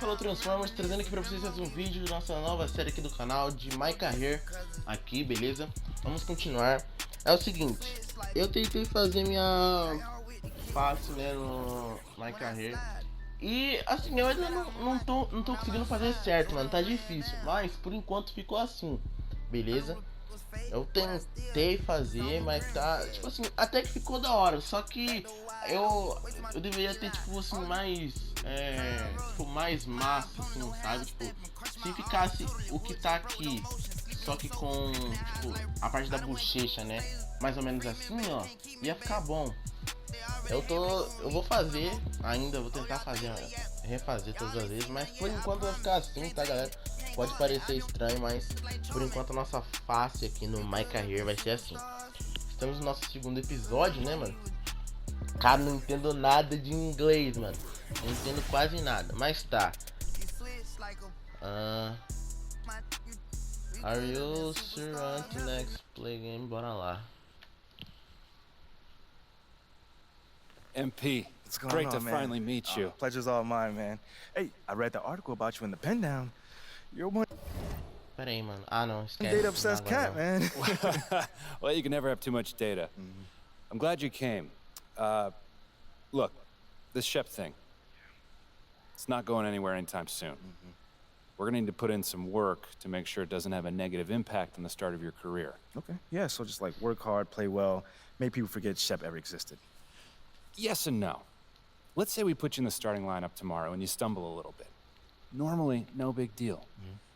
falou Transformers, trazendo aqui pra vocês mais um vídeo da nossa nova série aqui do canal de Mycarrer aqui, beleza? Vamos continuar. É o seguinte, eu tentei fazer minha face, né, no Mycarrer. E assim, eu ainda não tô conseguindo fazer certo, mano, tá difícil. Mas por enquanto ficou assim, beleza? Eu tentei fazer, mas tá, tipo assim, até que ficou da hora. Só que eu deveria ter, tipo assim, mais, tipo, mais massa, assim, sabe? Tipo, se ficasse o que tá aqui, só que com, tipo, a parte da bochecha, né? Mais ou menos assim, ó, ia ficar bom. Eu vou fazer ainda, vou tentar fazer, refazer todas as vezes, mas por enquanto vai ficar assim, tá, galera? Pode parecer estranho, mas por enquanto a nossa face aqui no Mycarrer vai ser assim. Estamos no nosso segundo episódio, né, mano? Cara, não entendo nada de inglês, mano. Não entendo quase nada, mas tá. Are you sure on to next play game? Bora lá. MP, What's going great on, to man? finally meet you. Pleasure's all mine, man. Hey, I read the article about you in the pen down. You're one Pera aí, mano. Ah, não, esquece. data-obsessed cat, man. Well, you can never have too much data. I'm glad you came. Look, this Shep thing, it's not going anywhere anytime soon. We're gonna need to put in some work to make sure it doesn't have a negative impact on the start of your career. Okay, yeah, so just like work hard, play well, make people forget Shep ever existed. Yes and no. Let's say we put you in the starting lineup tomorrow and you stumble a little bit. Normally, no big deal.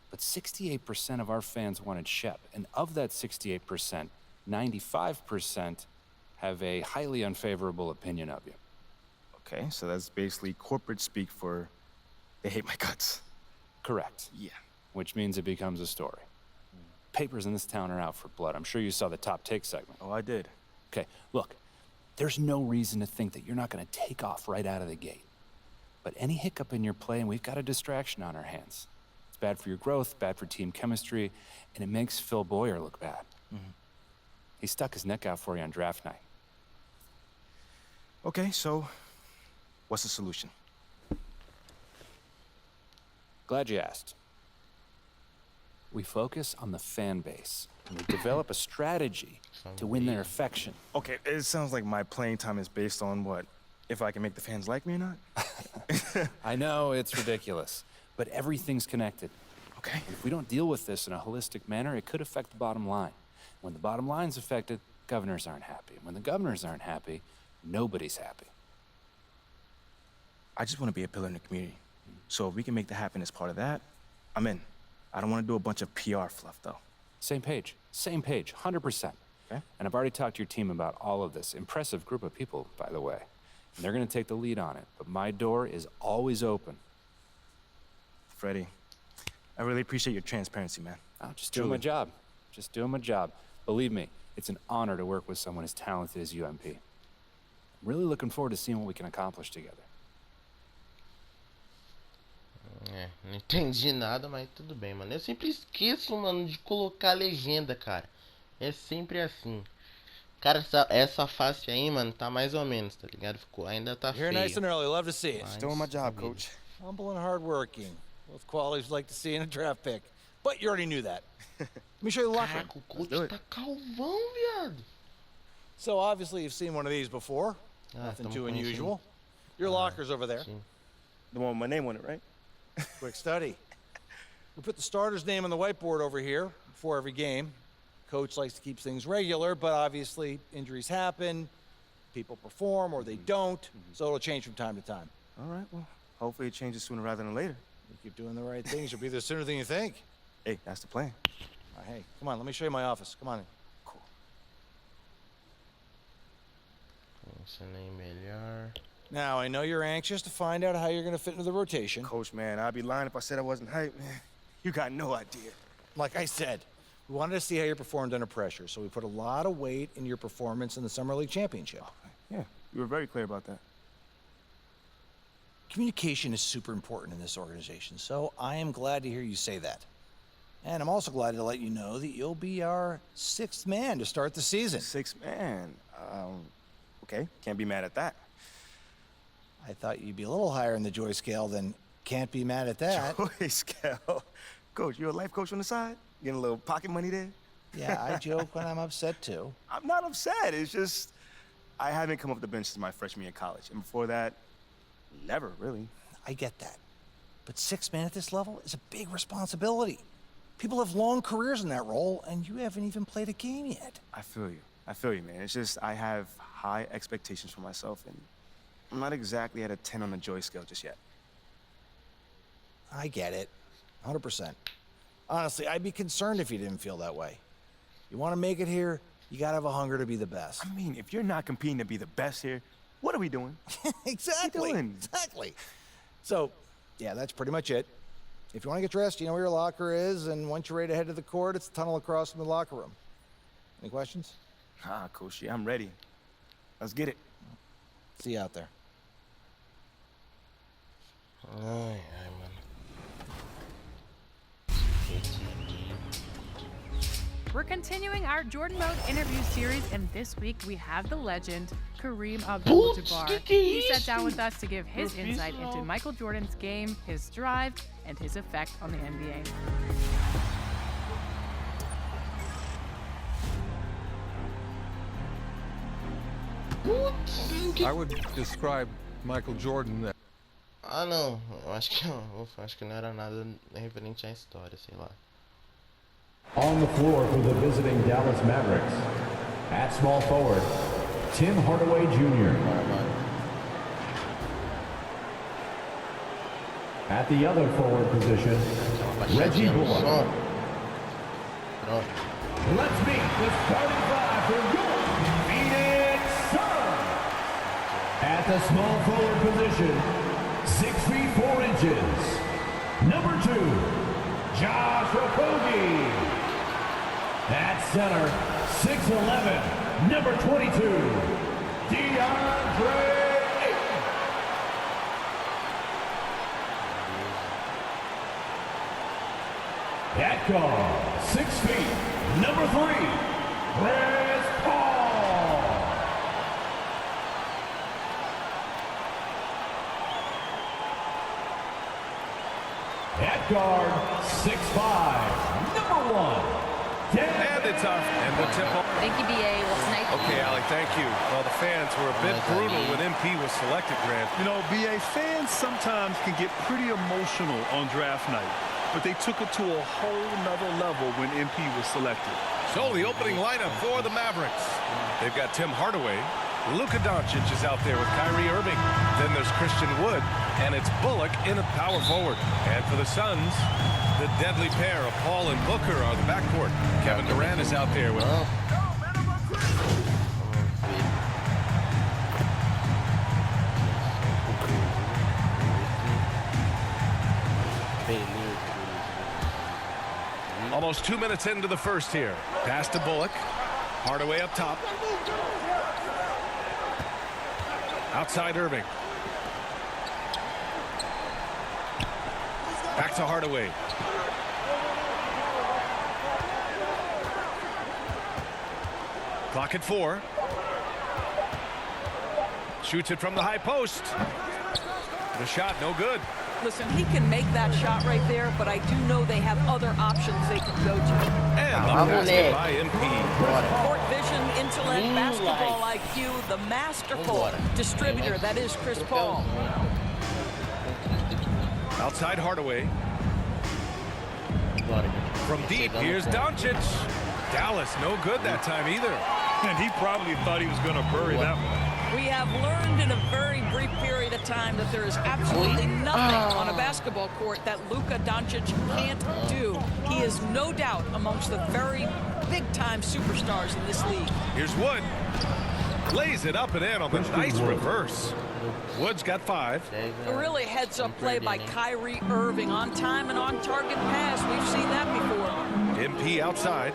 But 68% of our fans wanted Shep, and of that 68%, 95% have a highly unfavorable opinion of you. Okay, so that's basically corporate speak for they hate my guts. Correct. Yeah. Which means it becomes a story. Papers in this town are out for blood. I'm sure you saw the top take segment. Oh, I did. Okay, look, there's no reason to think that you're not going to take off right out of the gate. But any hiccup in your play, and we've got a distraction on our hands. It's bad for your growth, bad for team chemistry, and it makes Phil Boyer look bad. He stuck his neck out for you on draft night. Okay, so what's the solution? Glad you asked. We focus on the fan base, and we develop a strategy to win their affection. Okay, it sounds like my playing time is based on what? If I can make the fans like me or not? I know, it's ridiculous, but everything's connected. Okay. If we don't deal with this in a holistic manner, it could affect the bottom line. When the bottom line's affected, governors aren't happy. When the governors aren't happy, nobody's happy. I just want to be a pillar in the community. So if we can make that happen as part of that, I'm in. I don't want to do a bunch of PR fluff, though. Same page, 100%. Okay. And I've already talked to your team about all of this. Impressive group of people, by the way. And they're gonna take the lead on it, but my door is always open. Freddie, I really appreciate your transparency, man. I'm just doing my job. Just doing my job. Believe me, it's an honor to work with someone as talented as you, MP. I'm really looking forward to seeing what we can accomplish together. Não entendi nada, mas tudo bem, mano. Eu sempre esqueço, mano, de colocar a legenda, cara. É sempre assim. Cara, essa face aí, mano, tá mais ou menos, tá ligado? Ficou, ainda tá feio. Here nice and early, love to see it. Mas, Doing my job, coach. Humble and hardworking. Both qualities like to see in a draft pick. But you already knew that. Let me show you the locker room. Caraca, o coach tá calvão, viado. So obviously you've seen one of these before. Nothing too unusual. Your locker's over there. The one with my name on it, right? Quick study. We put the starter's name on the whiteboard over here before every game. Coach likes to keep things regular, but obviously injuries happen, people perform or they don't, so it'll change from time to time. All right, well, hopefully it changes sooner rather than later. You keep doing the right things, you'll be there sooner than you think. Hey, that's the plan. All right, hey, come on, let me show you my office. Come on in. Cool. Funcionei melhor. Now, I know you're anxious to find out how you're going to fit into the rotation. Coach, man, I'd be lying if I said I wasn't hyped, man. You got no idea. Like I said, we wanted to see how you performed under pressure, so we put a lot of weight in your performance in the Summer League Championship. Yeah, you were very clear about that. Communication is super important in this organization, so I am glad to hear you say that. And I'm also glad to let you know that you'll be our 6th man to start the season. 6th man. Okay, can't be mad at that. I thought you'd be a little higher in the joy scale than Can't be mad at that. Choice, Cal. Coach, you a life coach on the side? Getting a little pocket money there? Yeah, I joke when I'm upset, too. I'm not upset. It's just I haven't come off the bench since my freshman year of college. And before that, never, really. I get that. But 6 men at this level is a big responsibility. People have long careers in that role, and you haven't even played a game yet. I feel you, man. It's just I have high expectations for myself, and I'm not exactly at a 10 on the joy scale just yet. I get it. 100%. Honestly, I'd be concerned if you didn't feel that way. You want to make it here, you got to have a hunger to be the best. I mean, if you're not competing to be the best here, what are we doing? Exactly. What are you doing? Exactly. So, yeah, that's pretty much it. If you want to get dressed, you know where your locker is, and once you're ready to head to the court, it's the tunnel across from the locker room. Any questions? Ah, Coach, I'm ready. Let's get it. See you out there. Ai, ai, mano. We're continuing our Jordan Mode interview series, and this week we have the legend, Kareem Abdul-Jabbar. He sat down with us to give his insight into Michael Jordan's game, his drive, and his effect on the NBA. I would describe Michael Jordan. Ah, não. Acho que não era nada referente à história, sei lá. On the floor for the visiting Dallas Mavericks, at small forward, Tim Hardaway Jr. At the other forward position, Reggie Bullock. Let's meet the starting five for your Phoenix Suns. At the small forward position, 6 feet 4 inches, number 2, Josh Okogie. At center, 6'11", number 22, DeAndre Ayton. At guard, 6 feet, number 3, Chris Paul. At guard, 6'5", number 1. And it's off. And the tip off. Thank you, BA. What's nice? Okay, Alec, thank you. Well, the fans were a bit brutal when MP was selected, Grant. You know, BA, fans sometimes can get pretty emotional on draft night, but they took it to a whole nother level when MP was selected. So the opening lineup for the Mavericks. They've got Tim Hardaway. Luka Doncic is out there with Kyrie Irving. Then there's Christian Wood, and it's Bullock in at power forward. And for the Suns, the deadly pair of Paul and Booker are the backcourt. Kevin Durant is out there with... Almost 2 minutes into the first here. Pass to Bullock. Hardaway up top. Outside Irving. Back to Hardaway. Clock at 4. Shoots it from the high post. The shot no good. Listen, he can make that shot right there, but I do know they have other options they can go to. And the basket by MP. Court vision, intellect, basketball IQ, the masterful distributor, that is Chris Paul. Outside Hardaway. From deep, here's Doncic. Dallas, no good that time either. And he probably thought he was going to bury that one. We have learned in a very brief period of time that there is absolutely nothing on a basketball court that Luka Doncic can't do. He is no doubt amongst the very big-time superstars in this league. Here's Wood. Lays it up and in on the nice reverse. Wood's got 5. A really heads-up play by Kyrie Irving. On time and on target pass. We've seen that before. MP outside.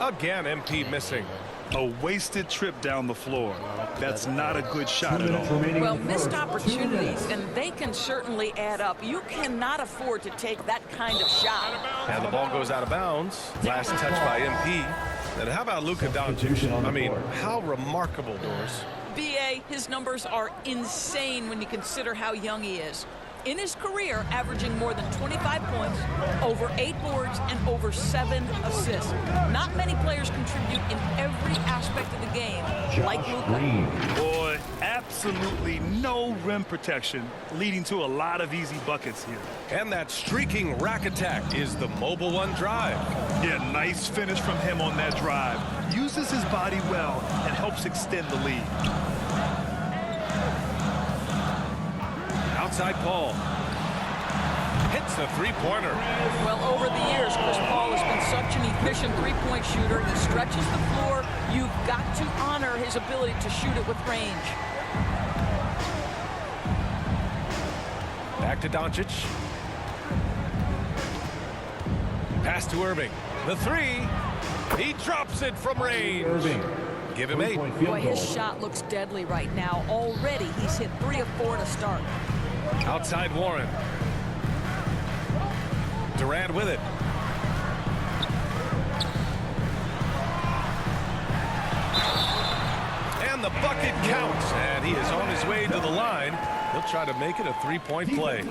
Again, MP missing. A wasted trip down the floor. That's not a good shot at all. Well, missed opportunities, and they can certainly add up. You cannot afford to take that kind of shot. And the ball goes out of bounds. Last touch by MP. And how about Luka Doncic? I mean, how remarkable, Doris. BA, his numbers are insane when you consider how young he is. In his career, averaging more than 25 points, over 8 boards, and over 7 assists. Not many players contribute in every aspect of the game like Luka. Boy, absolutely no rim protection, leading to a lot of easy buckets here. And that streaking rack attack is the mobile one drive. Yeah, nice finish from him on that drive. Uses his body well and helps extend the lead. Outside Paul. Hits the three-pointer. Well, over the years, Chris Paul has been such an efficient three-point shooter. He stretches the floor. You've got to honor his ability to shoot it with range. Back to Doncic. Pass to Irving. The three. He drops it from range. Give him 8. Boy, his shot looks deadly right now. Already, he's hit 3 of 4 to start. Outside Warren. Durant with it. And the bucket counts. And he is on his way to the line. He'll try to make it a three-point play.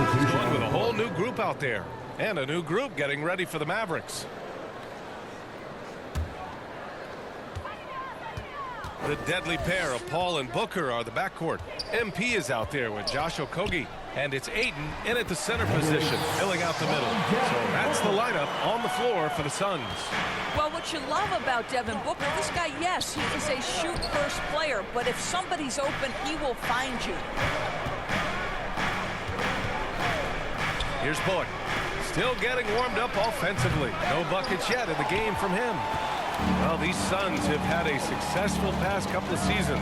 Going with a whole new group out there. And a new group getting ready for the Mavericks. The deadly pair of Paul and Booker are the backcourt. MP is out there with Josh Okogie. And it's Ayton in at the center position, filling out the middle. So that's the lineup on the floor for the Suns. Well, what you love about Devin Booker, this guy, yes, he is a shoot-first player, but if somebody's open, he will find you. Here's Bullock. Still getting warmed up offensively. No buckets yet in the game from him. Well, these Suns have had a successful past couple of seasons.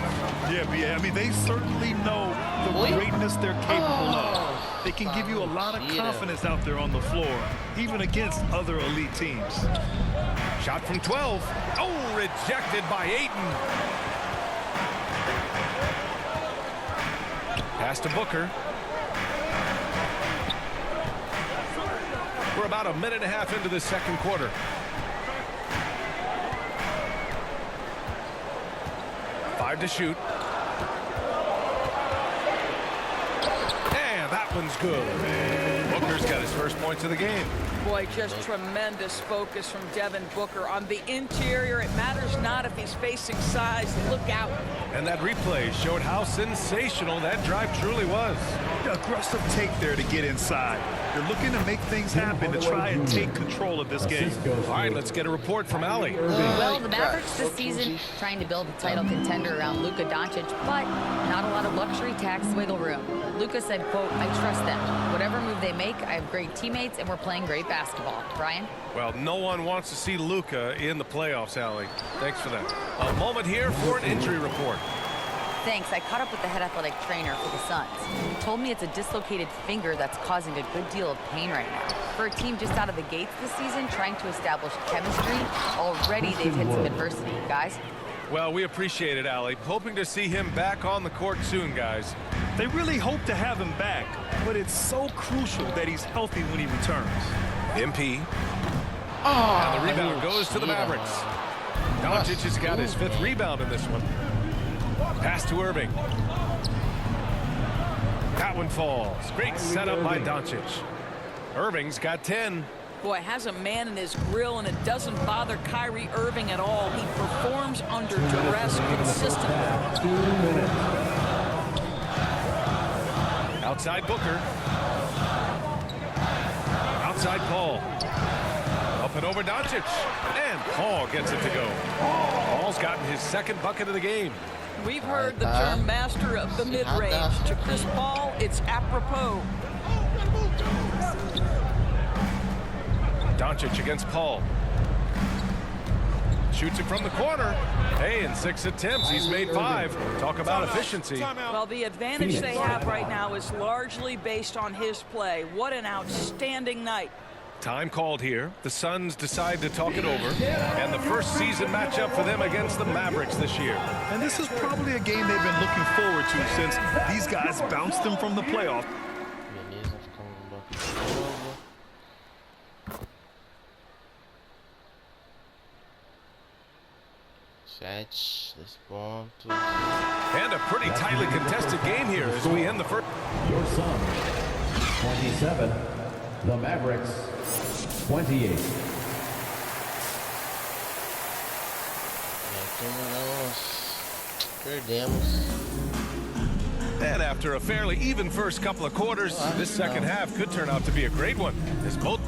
Yeah, I mean, they certainly know the greatness they're capable of. They can give you a lot of confidence out there on the floor, even against other elite teams. Shot from 12. Oh, rejected by Ayton. Pass to Booker. We're about a minute and a half into the second quarter. Five to shoot. And that one's good. Booker's got his first points of the game. Boy, just tremendous focus from Devin Booker. On the interior, it matters not if he's facing size. Look out. And that replay showed how sensational that drive truly was. Aggressive take there to get inside. They're looking to make things happen to try and take control of this game. All right, let's get a report from Allie. Well, the Mavericks this season trying to build a title contender around Luka Doncic, but not a lot of luxury tax wiggle room. Luka said, quote, "I trust them. Whatever move they make, I have great teammates and we're playing great basketball." Brian? Well, no one wants to see Luka in the playoffs, Allie. Thanks for that. A moment here for an injury report. Thanks. I caught up with the head athletic trainer for the Suns. He told me it's a dislocated finger that's causing a good deal of pain right now. For a team just out of the gates this season trying to establish chemistry, already they've hit some adversity. Guys? Well, we appreciate it, Allie. Hoping to see him back on the court soon, guys. They really hope to have him back, but it's so crucial that he's healthy when he returns. MP. And the rebound goes to the Mavericks. Doncic has got his 5th rebound in this one. Pass to Irving. That one falls. Great setup by Doncic. Irving's got 10. Boy, has a man in his grill, and it doesn't bother Kyrie Irving at all. He performs under duress consistently. Outside Booker. Outside Paul. Up and over Doncic. And Paul gets it to go. Paul's gotten his 2nd bucket of the game. We've heard the term master of the mid-range. To Chris Paul, it's apropos. Doncic against Paul. Shoots it from the corner. Hey, in 6 attempts, he's made 5. Talk about efficiency. Well, the advantage they have right now is largely based on his play. What an outstanding night. Time called here. The Suns decide to talk it over. And the first season matchup for them against the Mavericks this year. And this is probably a game they've been looking forward to since these guys bounced them from the playoffs. Beleza, ficamos no banco de novo. Sete, 10 pontos. And a pretty tightly contested game here as we end the first. Your Suns, 27. The Mavericks, 28. Perdemos. And after a fairly even first couple of quarters, this second half could turn out to be a great one. As both.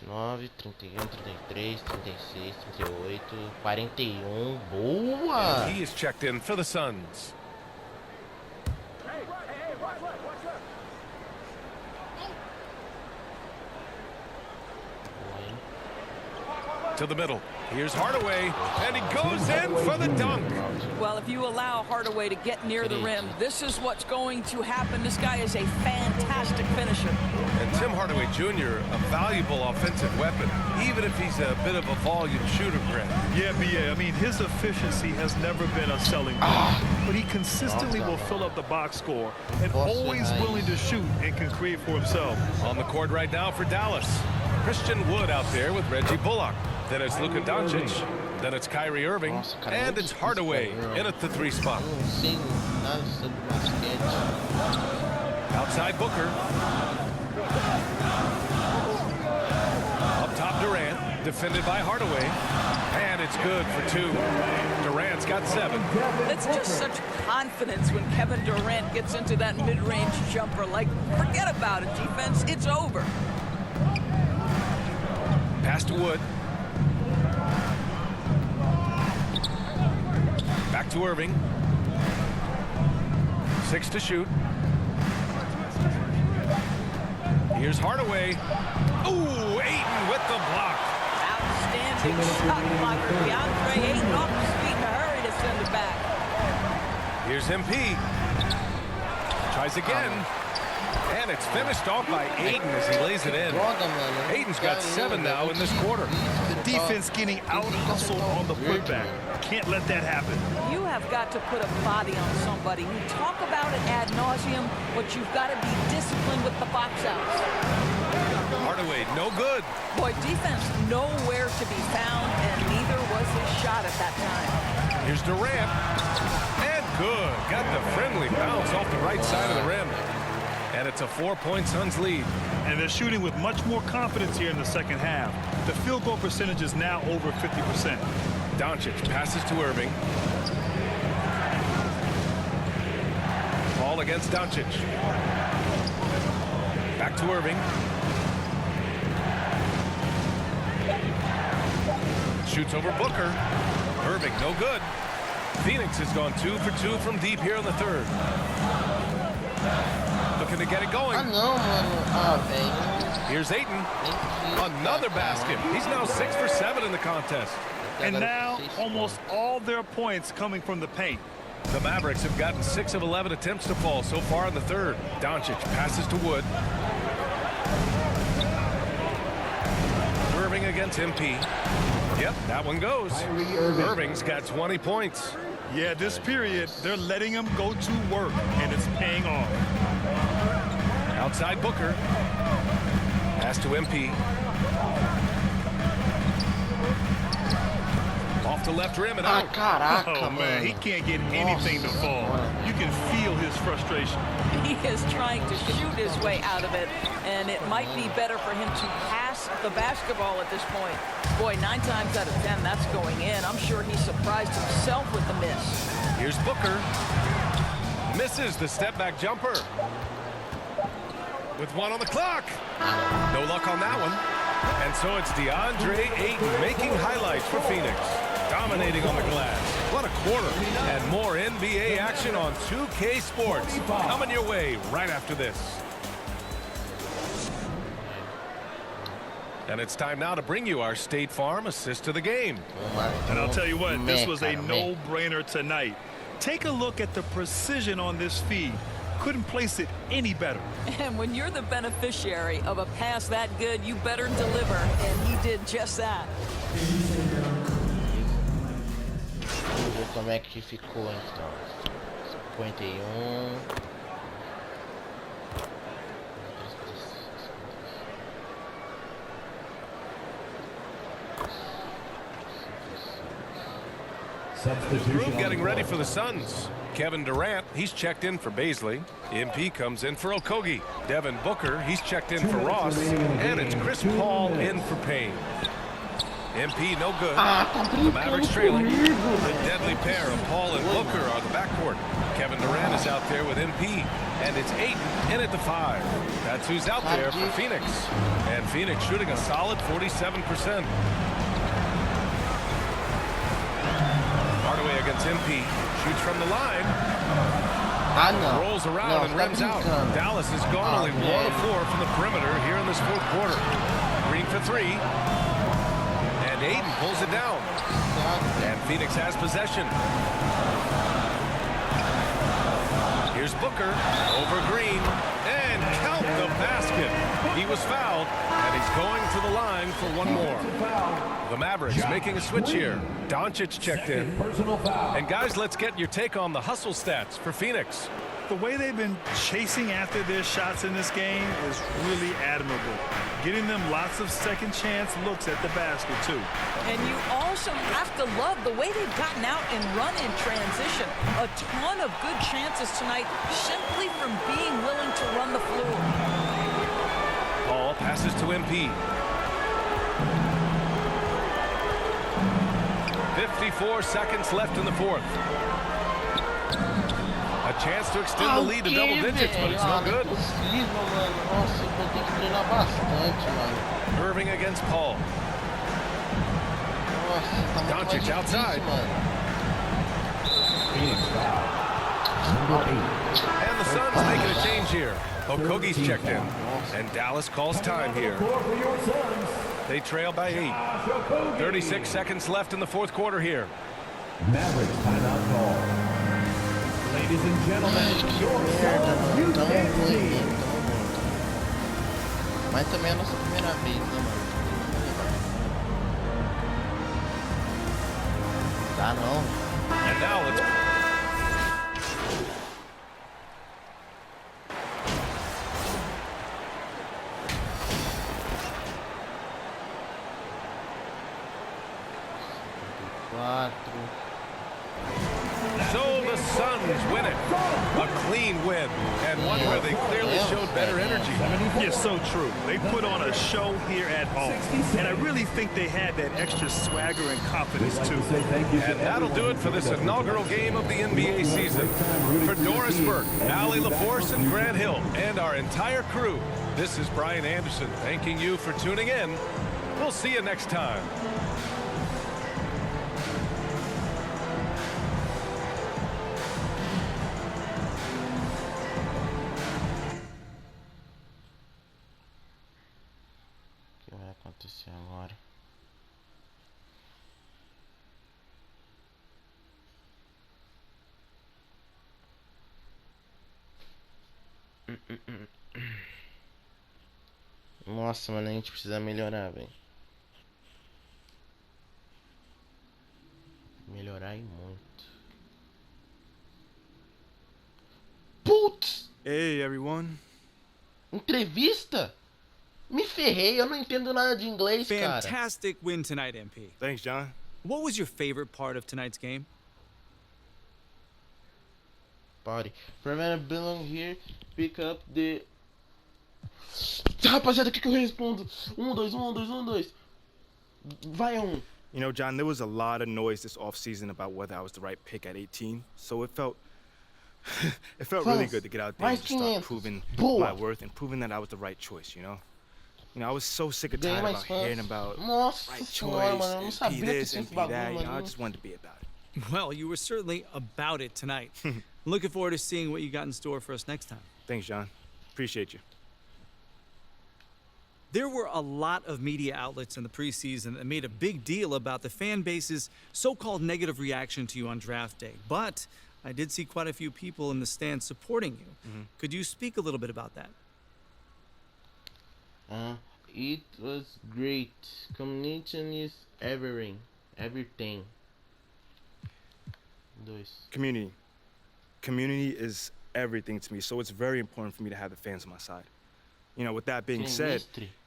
29, 31, 33, 36, 38, 41. Boa! He is checked in for the Suns. To the middle. Here's Hardaway, and he goes in for the dunk. Well, if you allow Hardaway to get near the rim, this is what's going to happen. This guy is a fantastic finisher. And Tim Hardaway Jr., a valuable offensive weapon, even if he's a bit of a volume shooter, Grant. Yeah, BA. I mean, his efficiency has never been a selling point, but he consistently will fill up the box score and always willing to shoot and can create for himself. On the court right now for Dallas. Christian Wood out there with Reggie Bullock. Then it's Luka Doncic. Then it's Kyrie Irving. And it's Hardaway in at the 3 spot. Outside Booker. Up top Durant. Defended by Hardaway. And it's good for 2. Durant's got 7. It's just such confidence when Kevin Durant gets into that mid-range jumper. Like, forget about it, defense. It's over. Pass to Wood. Back to Irving. 6 to shoot. Here's Hardaway. Ooh, Ayton with the block. Outstanding shot blocker. DeAndre Ayton off his feet in a hurry to send it back. Here's MP. Tries again. And it's finished off by Ayton as he lays it in. Ayton's got 7 now in this quarter. The defense getting out-hustled on the putback. Can't let that happen. You have got to put a body on somebody. We talk about it ad nauseum, but you've got to be disciplined with the box outs. Hardaway, no good. Boy, defense nowhere to be found, and neither was his shot at that time. Here's Durant. And good. Got the friendly bounce off the right side of the rim. And it's a 4-point Suns lead. And they're shooting with much more confidence here in the second half. The field goal percentage is now over 50%. Doncic passes to Irving. Ball against Doncic. Back to Irving. Shoots over Booker. Irving, no good. Phoenix has gone 2 for 2 from deep here in the third. Looking to get it going. Here's Ayton. Another basket. He's now 6 for 7 in the contest. And now almost all their points coming from the paint. The Mavericks have gotten 6 of 11 attempts to fall so far in the third. Doncic passes to Wood. Irving against MP. Yep, that one goes. Irving's got 20 points. Yeah, this period, they're letting him go to work, and it's paying off. Outside Booker. Pass to MP. Off the left rim and out. Oh, man, he can't get anything to fall. You can feel his frustration. He is trying to shoot his way out of it, and it might be better for him to pass the basketball at this point. Boy, 9 times out of 10, that's going in. I'm sure he surprised himself with the miss. Here's Booker. Misses the step-back jumper. With 1 on the clock. No luck on that one. And so it's DeAndre Ayton making highlights for Phoenix. Dominating on the glass. What a quarter. And more NBA action on 2K Sports. Coming your way right after this. And it's time now to bring you our State Farm assist to the game. And I'll tell you what, this was a no-brainer tonight. Take a look at the precision on this feed. Couldn't place it any better. And when you're the beneficiary of a pass that good, you better deliver. And he did just that. Vamos ver como é que ficou então. 51. Group getting ready for the Suns. Kevin Durant, he's checked in for Baisley. MP comes in for Okogie. Devin Booker, he's checked in for Ross. And it's Chris Paul in for Payne. MP no good. The Mavericks trailing. The deadly pair of Paul and Booker are the backcourt. Kevin Durant is out there with MP. And it's Ayton in at the 5. That's who's out there for Phoenix. And Phoenix shooting a solid 47%. Hardaway against MP. Shoots from the line. Rolls around and rims out. Dallas has gone only 1 of 4 from the perimeter here in this fourth quarter. Green for 3. And Ayton pulls it down. And Phoenix has possession. Here's Booker over Green. And count the basket. He was fouled. And he's going to the line for one more. The Mavericks making a switch here. Doncic checked in. And guys, let's get your take on the hustle stats for Phoenix. The way they've been chasing after their shots in this game is really admirable. Getting them lots of second chance looks at the basket, too. And you also have to love the way they've gotten out and run in transition. A ton of good chances tonight simply from being willing to run the floor. Paul passes to MP. 54 seconds left in the fourth. A chance to extend the lead to double digits, but it's no good. Irving against Paul. Doncic outside. And the Suns making a change here. Okogie's checked in. And Dallas calls time here. They trail by 8. 36 seconds left in the fourth quarter here. Mavericks timeout call. Ladies and gentlemen, your Mas também é a nossa primeira vez, né, mano? Tá não. And now let's... So the Suns win it. A clean win, and one where they clearly showed better energy. You're so true. They put on a show here at home, and I really think they had that extra swagger and confidence, too. And that'll do it for this inaugural game of the NBA season. For Doris Burke, Allie LaForce, and Grant Hill, and our entire crew, this is Brian Anderson thanking you for tuning in. We'll see you next time. O que vai acontecer agora? Nossa, mano, a gente precisa melhorar, velho. Melhorar e muito. Putz! Hey, everyone. Entrevista? Me ferrei, eu não entendo nada de inglês, cara. Fantastic win tonight, MP. Thanks, John. What was your favorite part of tonight's game? Party. Primeira belong here, pick up the... Rapaziada, o que eu respondo? 1, 2, 1, 2, 1, 2. Vai 1. You know, John, there was a lot of noise this offseason about whether I was the right pick at 18, so it felt really good to get out there and just start proving my worth and proving that I was the right choice, you know? You know, I was so sick and tired about hearing about right choice, MP this, MP that, you know, I just wanted to be about it. Well, you were certainly about it tonight. Looking forward to seeing what you got in store for us next time. Thanks, John. Appreciate you. There were a lot of media outlets in the preseason that made a big deal about the fan base's so-called negative reaction to you on draft day. But I did see quite a few people in the stands supporting you. Could you speak a little bit about that? It was great. Communication is everything. Everything. Community. Community is everything to me, so it's very important for me to have the fans on my side. You know, with that being said,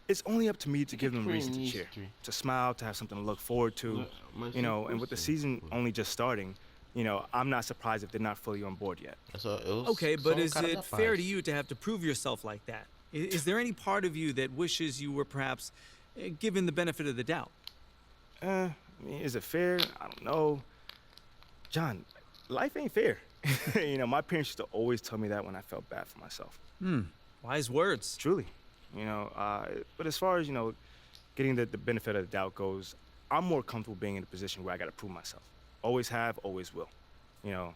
it's only up to me to give them reason to cheer, to smile, to have something to look forward to. You know, and with the season only just starting, you know, I'm not surprised if they're not fully on board yet. Okay, but is it fair to you to have to prove yourself like that? Is there any part of you that wishes you were perhaps given the benefit of the doubt? I mean, is it fair? I don't know. John, life ain't fair. You know, my parents used to always tell me that when I felt bad for myself. Wise words. Truly. You know, but as far as, you know, getting the benefit of the doubt goes, I'm more comfortable being in a position where I got to prove myself. Always have, always will. You know,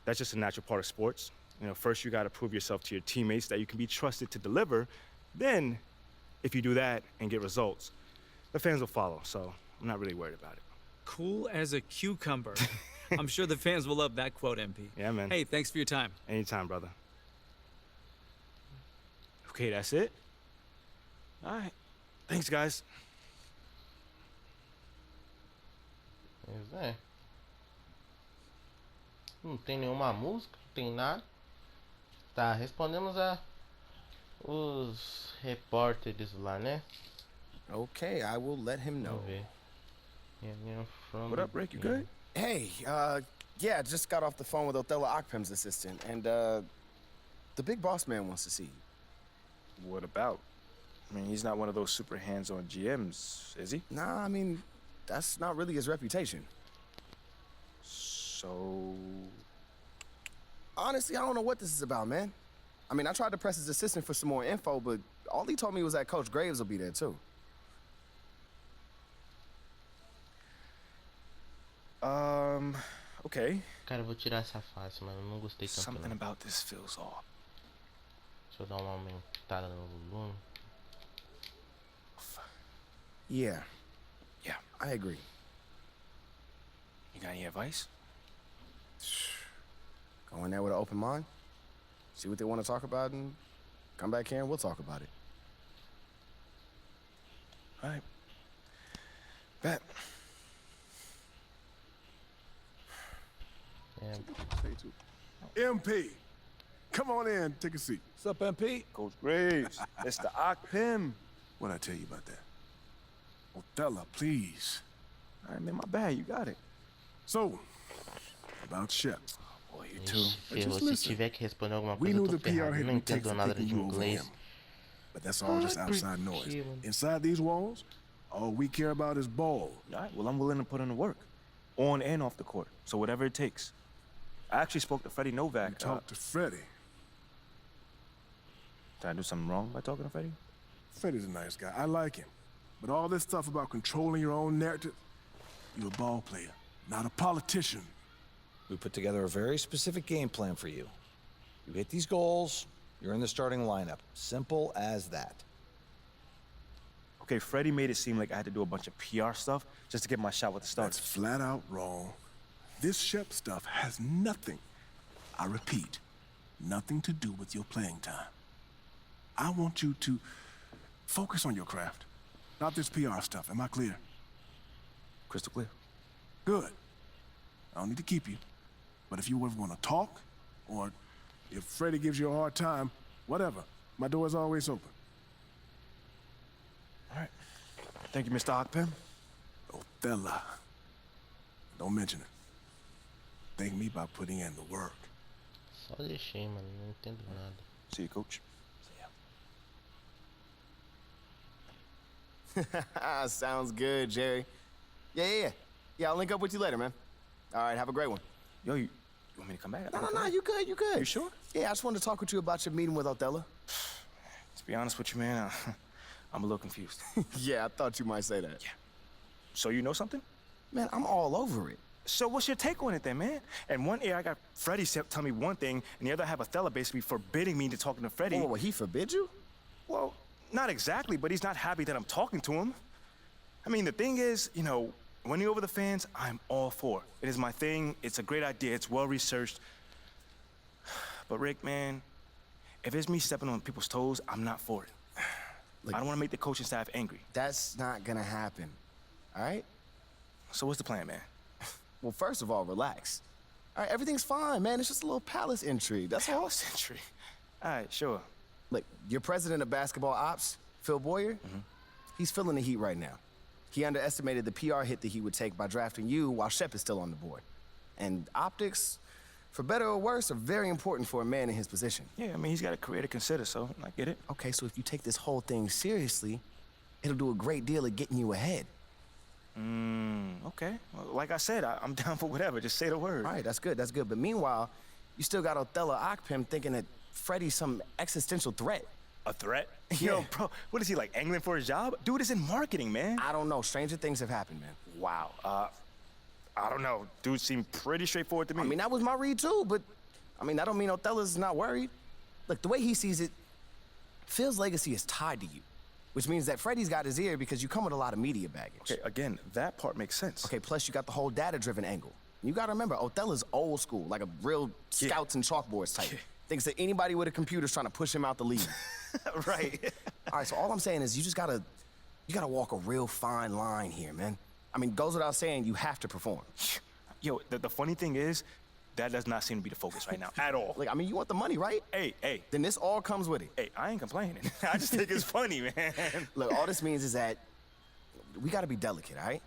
that's just a natural part of sports. You know, first you got to prove yourself to your teammates that you can be trusted to deliver. Then, if you do that and get results, the fans will follow. So I'm not really worried about it. Cool as a cucumber. I'm sure the fans will love that quote, MP. Yeah, man. Hey, thanks for your time. Anytime, brother. Okay, that's it? All right. Thanks, guys. Pois é. Não tem nenhuma música, não tem nada. Tá, respondemos os repórteres lá, né? Okay, I will let him know. What up, Rick? You good? Hey, yeah, just got off the phone with Othello Akpem's assistant, and the big boss man wants to see you. What about? I mean, he's not one of those super hands-on GMs, is he? Nah, I mean, that's not really his reputation. So... Honestly, I don't know what this is about, man. I mean, I tried to press his assistant for some more info, but all he told me was that Coach Graves will be there, too. Okay. Cara, eu vou tirar essa face, mano. Eu não gostei tanto. Something about this feels off. Deixa eu dar uma aumentada no volume. Yeah, I agree. You got any advice? Go in there with an open mind, see what they want to talk about, and come back here and we'll talk about it. All right. Bet. MP, come on in, take a seat. What's up, MP? Coach Graves, Mr. Akpem. What'd I tell you about that? Othello, please. All right, man, my bad, you got it. So, about Shep. Boy, you too. Se tiver que responder alguma We coisa, knew eu tô the PR ferrado. Eu hit não would take entendo for nada de picking you over inglês. him. But that's all just outside noise. Inside these walls, all we care about is ball. All right, well, I'm willing to put in the work. On and off the court. So whatever it takes. I actually spoke to Freddie Novak. You talked to Freddie? Did I do something wrong by talking to Freddie? Freddie's a nice guy. I like him. But all this stuff about controlling your own narrative, you're a ball player, not a politician. We put together a very specific game plan for you. You hit these goals, you're in the starting lineup. Simple as that. Okay, Freddie made it seem like I had to do a bunch of PR stuff just to get my shot with the Stars. That's flat out wrong. This Shep stuff has nothing, I repeat, nothing to do with your playing time. I want you to focus on your craft, not this PR stuff. Am I clear? Crystal clear. Good. I don't need to keep you. But if you ever want to talk, or if Freddie gives you a hard time, whatever, my door is always open. All right. Thank you, Mr. Akpem. Othello. Don't mention it. Thank me by putting in the work. Só deixei, mano. Não entendo nada. See you, coach. See ya. Sounds good, Jerry. Yeah, I'll link up with you later, man. All right, have a great one. Yo, you want me to come back? No, you good. You sure? Yeah, I just wanted to talk with you about your meeting with Othello. To be honest with you, man, I'm a little confused. Yeah, I thought you might say that. Yeah. So you know something? Man, I'm all over it. So what's your take on it then, man? And one ear I got Freddie tell me one thing, and the other I have Othello basically forbidding me to talk to Freddie. Oh, well, he forbid you? Well, not exactly, but he's not happy that I'm talking to him. I mean, the thing is, you know, winning over the fans, I'm all for. It is my thing. It's a great idea. It's well-researched. But Rick, man, if it's me stepping on people's toes, I'm not for it. Look, I don't want to make the coaching staff angry. That's not gonna happen, all right? So what's the plan, man? Well, first of all, relax. All right, everything's fine, man. It's just a little palace intrigue, that's all. Palace intrigue? All right, sure. Look, your president of basketball ops, Phil Boyer, he's feeling the heat right now. He underestimated the PR hit that he would take by drafting you while Shep is still on the board. And optics, for better or worse, are very important for a man in his position. Yeah, I mean, he's got a career to consider, so I get it. Okay, so if you take this whole thing seriously, it'll do a great deal of getting you ahead. Okay. Well, like I said, I'm down for whatever. Just say the word. All right, that's good, that's good. But meanwhile, you still got Othello Akpem thinking that Freddie's some existential threat. A threat? Yeah. Yo, bro, what is he, like, angling for his job? Dude is in marketing, man. I don't know. Stranger things have happened, man. Wow. I don't know. Dude seemed pretty straightforward to me. I mean, that was my read, too, but, I mean, that don't mean Othello's not worried. Look, the way he sees it, Phil's legacy is tied to you, which means that Freddie's got his ear because you come with a lot of media baggage. Okay, again, that part makes sense. Okay, plus you got the whole data-driven angle. You gotta remember, Othello's old school, like a real scouts and chalkboards type. Thinks that anybody with a computer's trying to push him out the league. Right. All right, so all I'm saying is you gotta walk a real fine line here, man. I mean, goes without saying, you have to perform. Yo, the funny thing is, that does not seem to be the focus right now, at all. Like, I mean, you want the money, right? Hey. Then this all comes with it. Hey, I ain't complaining. I just think it's funny, man. Look, all this means is that we gotta be delicate, all right?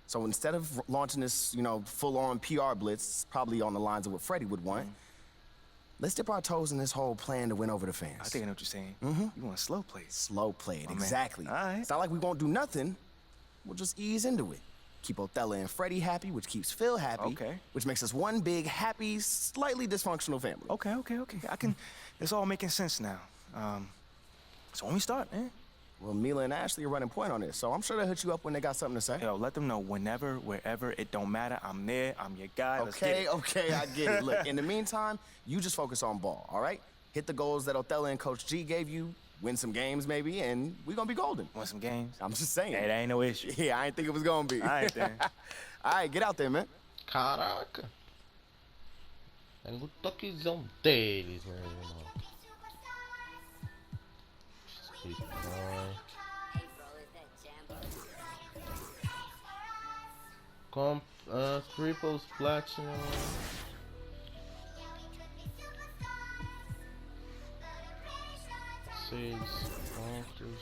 So instead of launching this, full-on PR blitz, probably on the lines of what Freddie would want, let's dip our toes in this whole plan to win over the fans. I think I know what you're saying. You want to slow play it. Slow play it, Oh, exactly. All right. It's not like we won't do nothing. We'll just ease into it. Keep Othello and Freddie happy, which keeps Phil happy. Okay. Which makes us one big, happy, slightly dysfunctional family. Okay. It's all making sense now. So when we start, man. Well, Mila and Ashley are running point on this, so I'm sure they'll hit you up when they got something to say. Yo, let them know whenever, wherever, it don't matter. I'm there, I'm your guy. Let's get it. Okay, I get it. Look, in the meantime, you just focus on ball, all right? Hit the goals that Othello and Coach G gave you, win some games maybe, and we're gonna be golden. Want some games? I'm just saying. Hey, that ain't no issue. Yeah, I ain't think it was gonna be. All right, then. All right, get out there, man. Caraca. Pega o toquezão deles, meu irmão. Triples platinum. Seis pontos.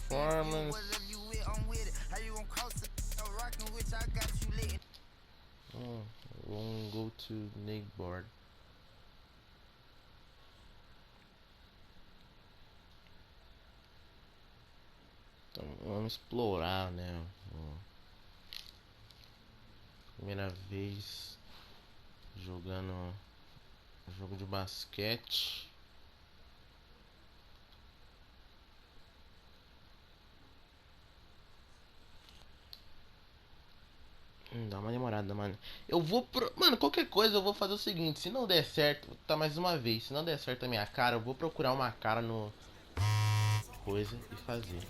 Performance. Won't go to Nick board. Então vamos explorar, né? Primeira vez jogando jogo de basquete. Dá uma demorada, mano. Eu vou Mano, qualquer coisa eu vou fazer o seguinte. Se não der certo, tá mais uma vez. Se não der certo a minha cara, eu vou procurar uma cara no coisa e fazer.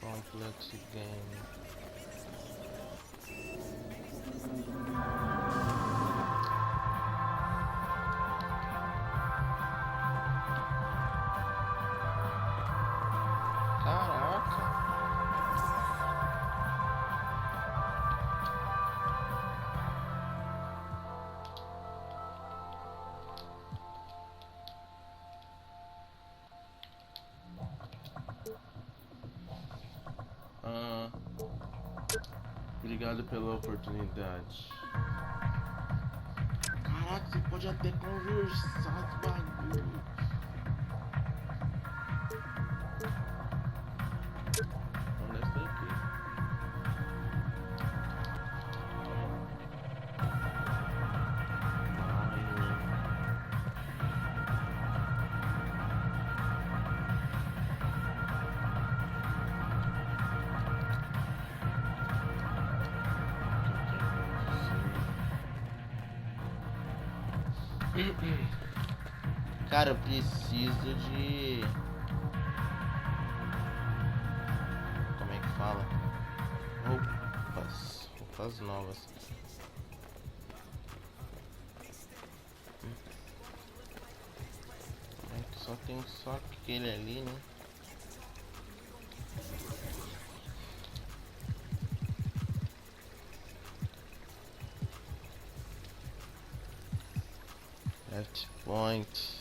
Complex game. Caraca. Obrigado pela oportunidade. Caraca, você pode até conversar os bagulho. Onde está aqui? Cara, eu preciso de... Como é que fala? Roupas novas. É que só tem só aquele ali, né? Left point.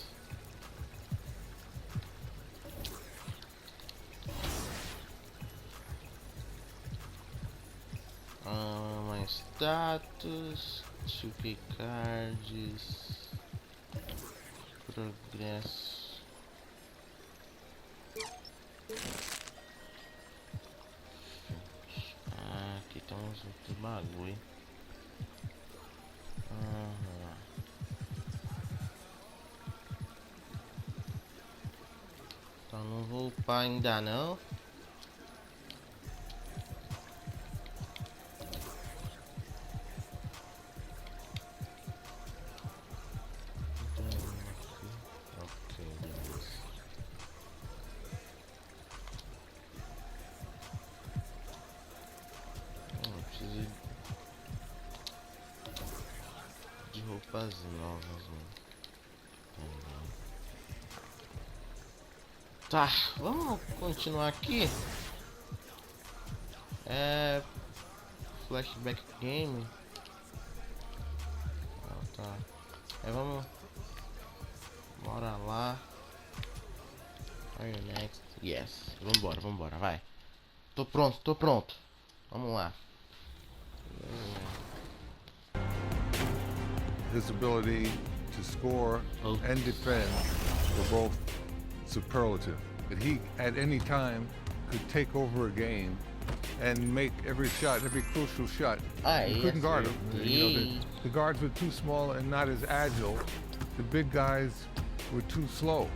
Mais status, 2K cards, progresso. Aqui tem uns outros bagulho. Então não vou upar ainda não. Roupas novas, mano. Tá, vamos continuar aqui. Flashback game. Tá. Vamos. Bora lá. Are you next? Yes. Vambora, vai. Tô pronto. Vamos lá. His ability to score and defend were both superlative. That he, at any time, could take over a game and make every shot, every crucial shot. You couldn't guard him. You know, the guards were too small and not as agile. The big guys were too slow.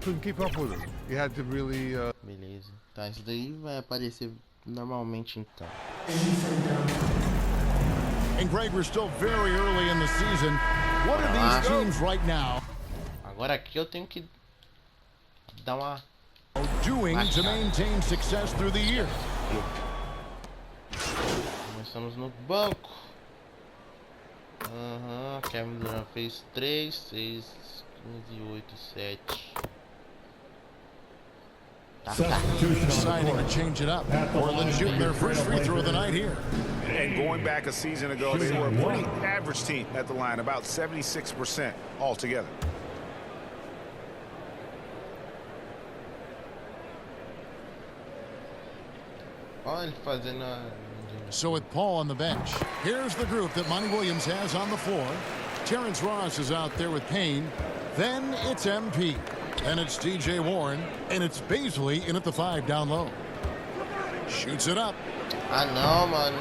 Couldn't keep up with him. You had to really... Beleza. Tá, isso daí vai aparecer normalmente então. And Greg, we're still very early in the season. What are these teams right now? Agora aqui eu tenho que dar uma doing to maintain success through the year. Começamos no banco. Kevin Durant fez 3, 6, 15, 8, 7. Deciding to change it up. Portland shooting their first free throw of the night here. And going back a season ago, they were a pretty average team at the line, about 76% altogether. So with Paul on the bench, here's the group that Monty Williams has on the floor. Terrence Ross is out there with Payne. Then it's MP. Then it's DJ Warren. And it's Baisley in at the 5 down low. Shoots it up. I know, man.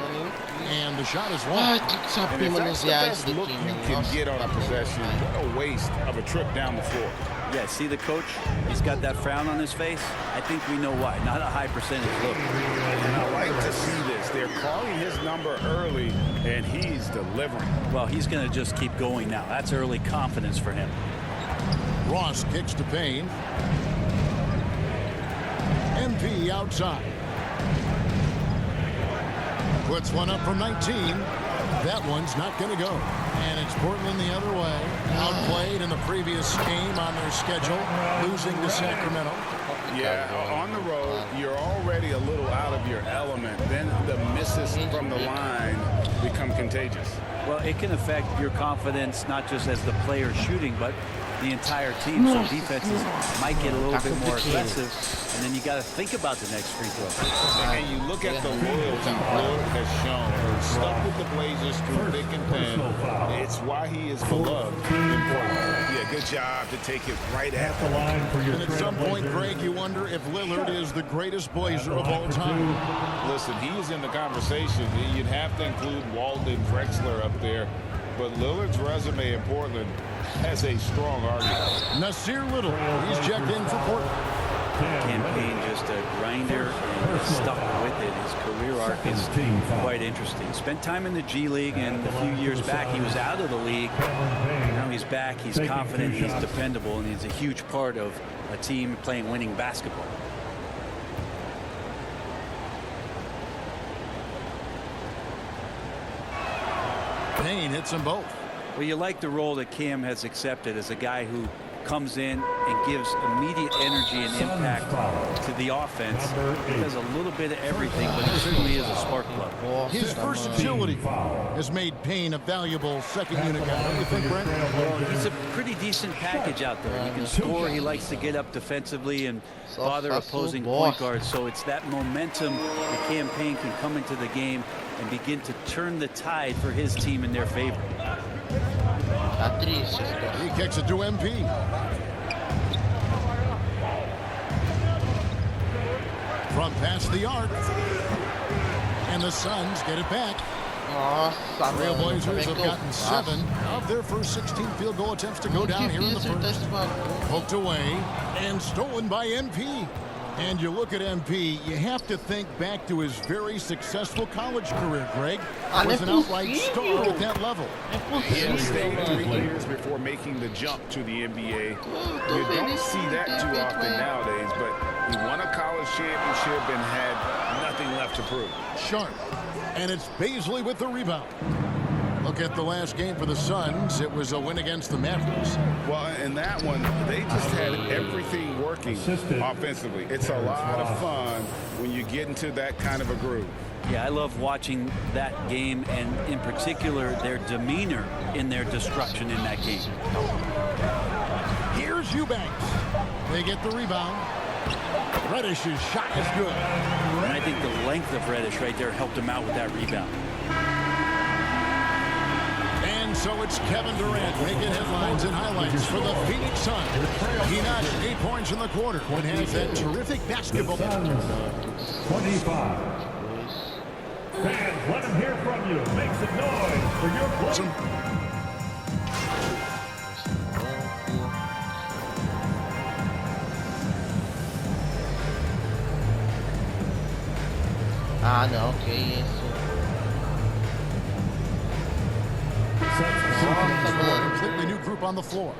And the shot is long. And if that's the best look you can get on a possession, what a waste of a trip down the floor. Yeah, see the coach? He's got that frown on his face. I think we know why. Not a high percentage look. And I like to see this. They're calling his number early, and he's delivering. Well, he's going to just keep going now. That's early confidence for him. Ross kicks to Payne. MP outside. Puts one up from 19. That one's not going to go. And it's Portland the other way. Outplayed in the previous game on their schedule, losing to Sacramento. Yeah, on the road, you're already a little out of your element. Then the misses from the line become contagious. Well, it can affect your confidence, not just as the player shooting, but the entire team, so defenses might get a little bit more aggressive, and then you got to think about the next free throw. And you look at the loyalty Lillard has shown. Stuck with the Blazers through thick and thin. It's why he is beloved in Portland. Yeah, good job to take it right at the line for your. And at some point, Greg, you wonder if Lillard is the greatest Blazer of all time. Listen, he is in the conversation. You'd have to include Walden Drexler up there. But Lillard's resume in Portland has a strong argument. Nasir Little, he's checked in for Portland. Campaign just a grinder and stuck with it. His career arc is quite interesting. Spent time in the G League, and a few years back he was out of the league. Now he's back, he's confident, he's dependable, and he's a huge part of a team playing winning basketball. Payne hits them both. Well, you like the role that Cam has accepted as a guy who comes in and gives immediate energy and impact to the offense. He does a little bit of everything, but he certainly is a spark plug. His versatility has made Payne a valuable second unit guy. Don't you think, Brent? Well, he's a pretty decent package out there. He can score. He likes to get up defensively and bother opposing point guards. So it's that momentum the campaign can come into the game and begin to turn the tide for his team in their favor. He kicks it to MP. From past the arc. And the Suns get it back. Trailblazers have gotten 7 of their first 16 field goal attempts to go down here in the first. Poked away and stolen by MP. And you look at MP, you have to think back to his very successful college career, Greg. Was an outright star at that level. He had stayed 3 years before making the jump to the NBA. You don't see that too often nowadays, but he won a college championship and had nothing left to prove. Sharp. And it's Baisley with the rebound. Look at the last game for the Suns. It was a win against the Mavericks. Well, in that one, they just had everything working offensively. It's a lot of fun when you get into that kind of a groove. Yeah, I love watching that game, and in particular, their demeanor in their destruction in that game. Here's Eubanks. They get the rebound. Reddish's shot is good. And I think the length of Reddish right there helped him out with that rebound. And so it's Kevin Durant making headlines and highlights for the Phoenix Suns. He notched 8 points in the quarter and has that terrific basketball. 25. Fans, let him hear from you. Make some noise for your play. Ah, não, que isso. Completely new group on the floor.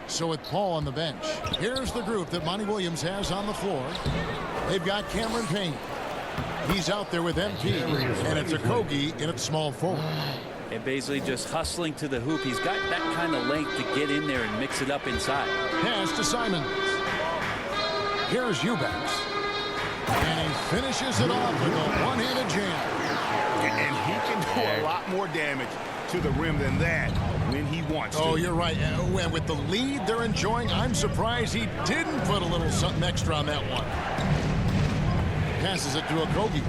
So with Paul on the bench, here's the group that Monty Williams has on the floor. They've got Cameron Payne. He's out there with MP, and it's Okogie in at small forward. And basically just hustling to the hoop. He's got that kind of length to get in there and mix it up inside. Pass to Simons. Here's Eubanks. And he finishes it off with a one-handed jam. And he can do a lot more damage to the rim than that when he wants to. Oh, you're right. And with the lead they're enjoying, I'm surprised he didn't put a little something extra on that one. Passes it to Okogie.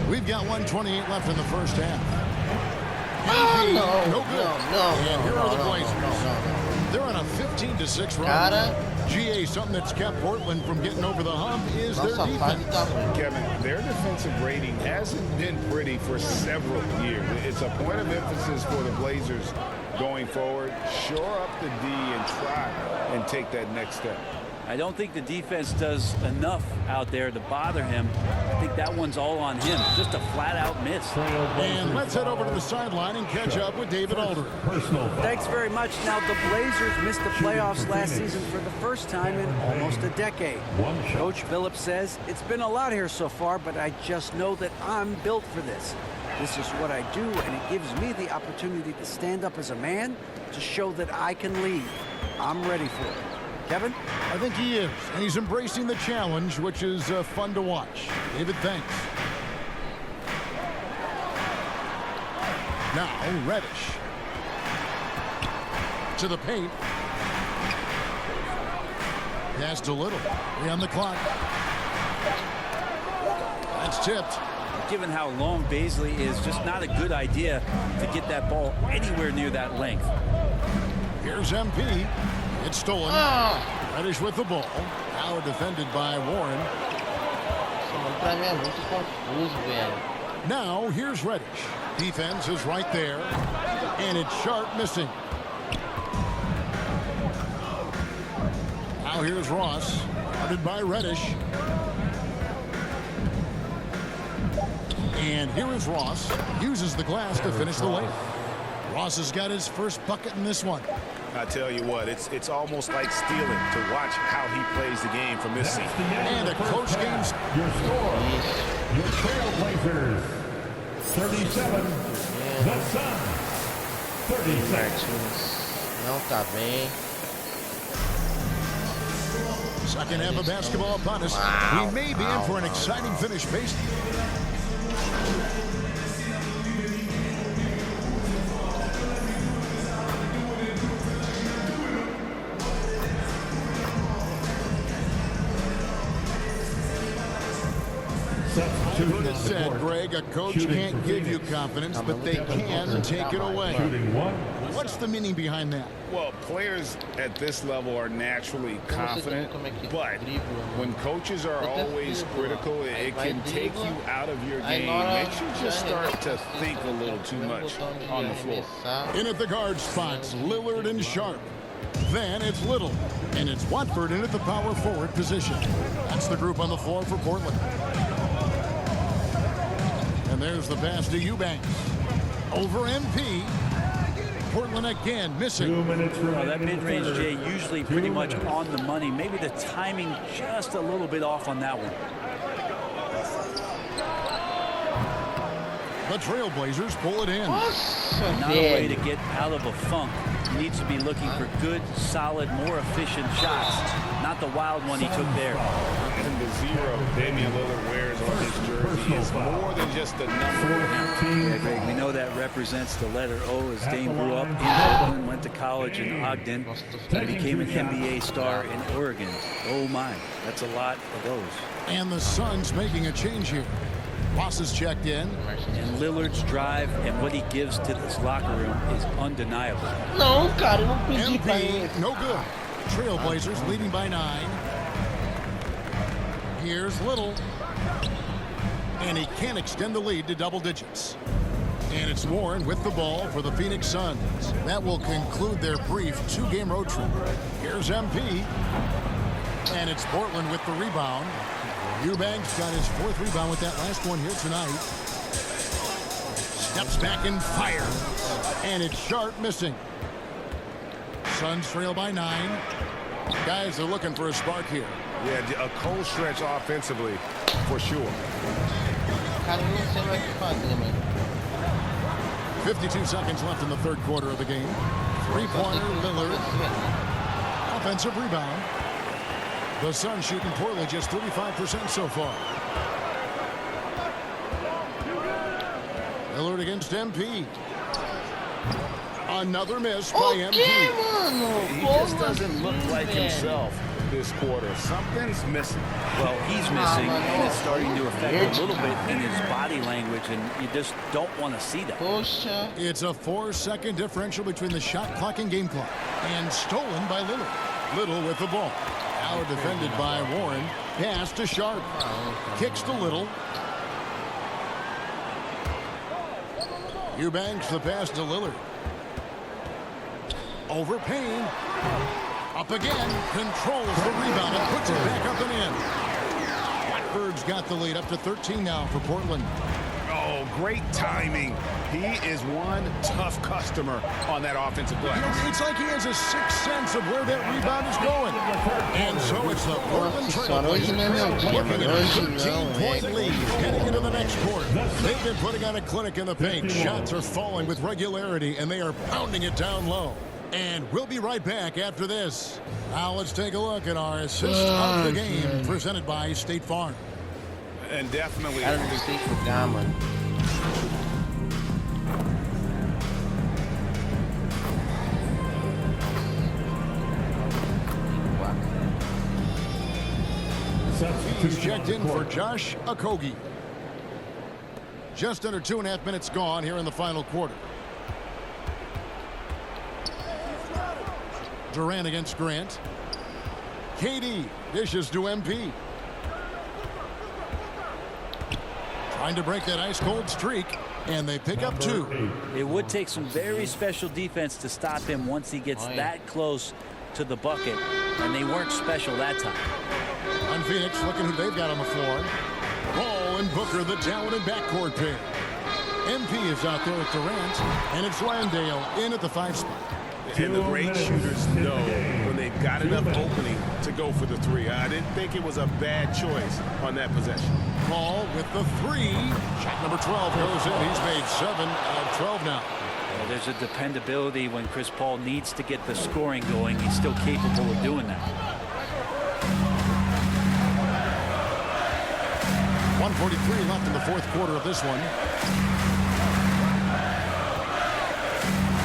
We've got 1:28 left in the first half. Oh, no good. And here are the Blazers. They're on a 15-6 run. GA, something that's kept Portland from getting over the hump is their defense. Kevin, their defensive rating hasn't been pretty for several years. It's a point of emphasis for the Blazers going forward. Shore up the D and try and take that next step. I don't think the defense does enough out there to bother him. I think that one's all on him. Just a flat-out miss. And let's head over to the sideline and catch up with David Aldridge. Thanks very much. Now, the Blazers missed the playoffs last season for the first time in almost a decade. Coach Phillips says, it's been a lot here so far, but I just know that I'm built for this. This is what I do, and it gives me the opportunity to stand up as a man to show that I can lead. I'm ready for it. Kevin? I think he is, and he's embracing the challenge, which is fun to watch. David, thanks. Now, Reddish. To the paint. Pass to Little. 3 on the clock. That's tipped. Given how long Baisley is, just not a good idea to get that ball anywhere near that length. Here's MP. It's stolen. Reddish with the ball. Now defended by Warren. Now here's Reddish. Defense is right there. And it's Sharp missing. Now here's Ross. Guarded by Reddish. And here is Ross. Uses the glass to finish the layup. Ross has got his first bucket in this one. I tell you what, it's almost like stealing to watch how he plays the game from this seat. And a close game. Your score, your Trailblazers, 37, the Suns, 36. Não tá bem. Second half of basketball upon us. We may be in for an exciting finish based. I've heard it said, Greg, a coach can't give you confidence, but they can take it away. What's the meaning behind that? Well, players at this level are naturally confident, but when coaches are always critical, it can take you out of your game. Makes you just start to think a little too much on the floor. In at the guard spots, Lillard and Sharp. Then it's Little, and it's Watford in at the power forward position. That's the group on the floor for Portland. And there's the pass to Eubanks. Over MP. Portland again missing. 2 minutes remaining. That mid-range, Jay, usually pretty much on the money. Maybe the timing just a little bit off on that one. The Trailblazers pull it in. Not a way to get out of a funk. He needs to be looking for good, solid, more efficient shots. Not the wild one he took there. And the 0 Damian Lillard wears on his jersey is more than just a number. Yeah, Greg, we know that represents the letter O, as Dame grew up in Oakland, went to college in Ogden, and became an NBA star in Oregon. Oh my, that's a lot of those. And the Suns making a change here. Ross is checked in. And Lillard's drive and what he gives to this locker room is undeniable. Não, cara, eu não pedi pra ele. No good. Trailblazers leading by 9. Here's Little. And he can't extend the lead to double digits. And it's Warren with the ball for the Phoenix Suns. That will conclude their brief 2-game road trip. Here's MP. And it's Portland with the rebound. Eubanks got his 4th rebound with that last one here tonight. Steps back and fire. And it's Sharp missing. Suns trail by 9. Guys are looking for a spark here. Yeah, a cold stretch offensively, for sure. 52 seconds left in the 3rd quarter of the game. 3-pointer, Lillard. Offensive rebound. The Suns shooting poorly, just 35% so far. Lillard against MP. Another miss by MP. He just doesn't look like himself this quarter. Something's missing. Well, he's missing, and it's starting to affect a little bit in his body language, and you just don't want to see that. It's a 4-second differential between the shot clock and game clock. And stolen by Lillard. Little with the ball. Now defended by Warren. Pass to Sharp. Kicks to Little. Eubanks the pass to Lillard. Over Payne. Up again. Controls the rebound and puts it back up and in. Watford's got the lead up to 13 now for Portland. Oh, great timing. He is one tough customer on that offensive glass. It's like he has a sixth sense of where that rebound is going. And so it's the Portland Trailblazers looking at a 13-point lead heading into the next quarter. They've been putting on a clinic in the paint. Shots are falling with regularity, and they are pounding it down low. And we'll be right back after this. Now let's take a look at our assist of the game presented by State Farm. And definitely. I don't think for Gamma. He's checked in for Josh Okogie. Just under 2.5 minutes gone here in the final quarter. Durant against Grant. KD dishes to MP. Trying to break that ice-cold streak, and they pick up 2. It would take some very special defense to stop him once he gets that close to the bucket, and they weren't special that time. On Phoenix, looking who they've got on the floor. Ball and Booker, the talented backcourt pair. MP is out there with Durant, and it's Landale in at the 5 spot. And the great shooters know when they've got enough opening to go for the 3. I didn't think it was a bad choice on that possession. Paul with the 3. Shot number 12 goes in. He's made 7 out of 12 now. Well, there's a dependability when Chris Paul needs to get the scoring going. He's still capable of doing that. 1:43 left in the 4th quarter of this one.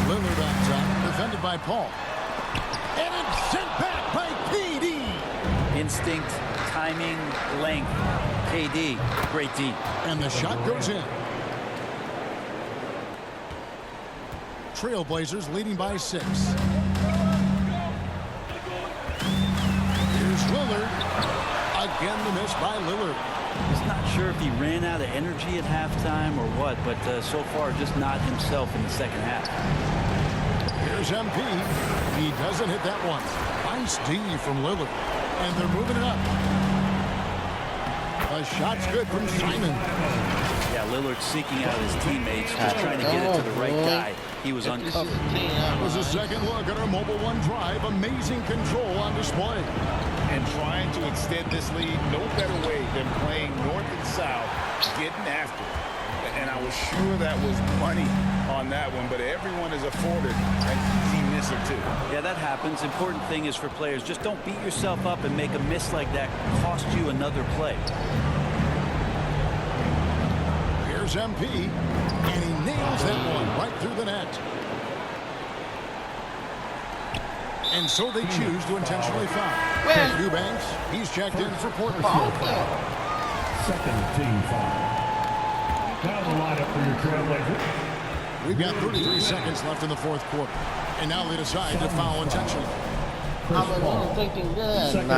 Lillard on top, defended by Paul. And it's sent back by KD. Instinct, timing, length. KD, great D. And the shot goes in. Trailblazers leading by 6. Here's Lillard. Again the miss by Lillard. He's not sure if he ran out of energy at halftime or what, but so far just not himself in the second half. Here's MP. He doesn't hit that one. Nice D from Lillard. And they're moving it up. A shot's good from Simon. Yeah, Lillard seeking out his teammates, just trying to get it to the right guy. He was uncovered. There's a second look at our Mobile One drive. Amazing control on display. And trying to extend this lead, no better way than playing north and south, getting after it. And I was sure that was money on that one, but everyone is afforded an easy miss or 2. Yeah, that happens. Important thing is for players, just don't beat yourself up and make a miss like that cost you another play. Here's MP, and he nails that one right through the net. And so they choose to intentionally foul. Eubanks, he's checked in for Portland. Second team foul. Now the lineup for your Trailblazers. We've got 33 seconds left in the 4th quarter. And now they decide to foul intentionally. I'm thinking good. Good